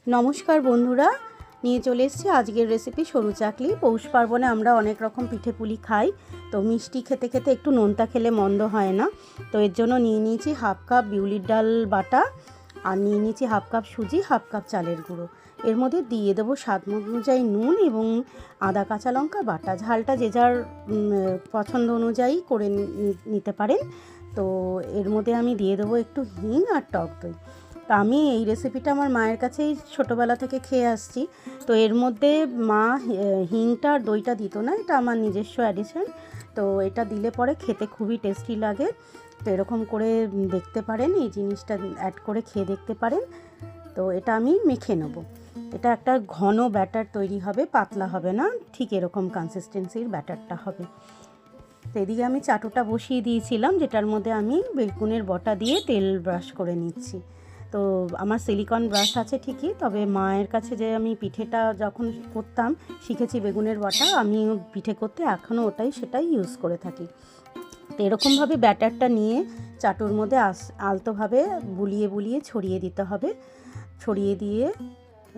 নমস্কার বন্ধুরা, নিয়ে চলে এসেছি আজকের রেসিপি সরু চাকলি। পৌষ পার্বণে আমরা অনেক রকম পিঠেপুলি খাই, তো মিষ্টি খেতে খেতে একটু নোনতা খেলে মন্দ হয় না। তো এর জন্য নিয়ে নিয়েছি হাফ কাপ বিউলির ডাল বাটা, আর নিয়ে নিয়েছি হাফ কাপ সুজি, হাফ কাপ চালের গুঁড়ো। এর মধ্যে দিয়ে দেবো স্বাদ অনুযায়ী নুন এবং আদা কাঁচা লঙ্কা বাটা। ঝালটা যে যার পছন্দ অনুযায়ী করে নিতে পারেন। তো এর মধ্যে আমি দিয়ে দেবো একটু হিং আর টক দই। তো আমি এই রেসিপিটা আমার মায়ের কাছেই ছোটোবেলা থেকে খেয়ে আসছি। তো এর মধ্যে মা হিংটা আর দইটা দিত না, এটা আমার নিজস্ব অ্যাডিশন। তো এটা দিলে পরে খেতে খুবই টেস্টি লাগে। তো এরকম করে দেখতে পারেন, এই জিনিসটা অ্যাড করে খেয়ে দেখতে পারেন। তো এটা আমি মেখে নেব। এটা একটা ঘন ব্যাটার তৈরি হবে, পাতলা হবে না, ঠিক এরকম কনসিস্টেন্সির ব্যাটারটা হবে। তো এদিকে আমি চাটুটা বসিয়ে দিয়েছিলাম, যেটার মধ্যে আমি বেগুনের বটা দিয়ে তেল ব্রাশ করে নিচ্ছি। তো আমার সিলিকন ব্রাশ আছে ঠিকই, তবে মায়ের কাছে যে আমি পিঠেটা যখন করতাম শিখেছি বেগুনের বটা, আমি পিঠে করতে এখনও সেটাই ইউজ করে থাকি। তো এরকমভাবে ব্যাটারটা নিয়ে চাটুর মধ্যে আলতোভাবে বুলিয়ে বুলিয়ে ছড়িয়ে দিতে হবে। ছড়িয়ে দিয়ে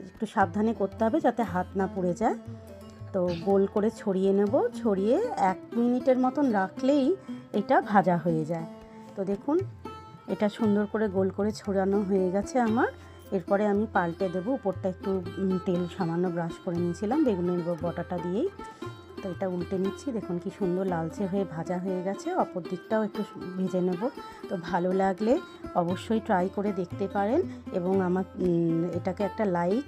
একটু সাবধানে করতে হবে যাতে হাত না পুড়ে যায়। তো গোল করে ছড়িয়ে নেব, ছড়িয়ে 1 মিনিটের মতন রাখলেই এটা ভাজা হয়ে যায়। তো দেখুন, এটা সুন্দর করে গোল করে ছড়ানো হয়ে গেছে আমার। এরপরে আমি পাল্টে দেবো, উপরটা একটু তেল সামান্য ব্রাশ করে নিয়েছিলাম বেগুনের বটাটা দিয়েই। তো এটা উল্টে নিচ্ছি, দেখুন কি সুন্দর লালচে হয়ে ভাজা হয়ে গেছে। অপর দিকটাও একটু ভেজে নেব। তো ভালো লাগলে অবশ্যই ট্রাই করে দেখতে পারেন, এবং আমার এটাকে একটা লাইক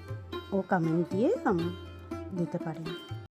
ও কমেন্ট দিয়ে দিতে পারেন।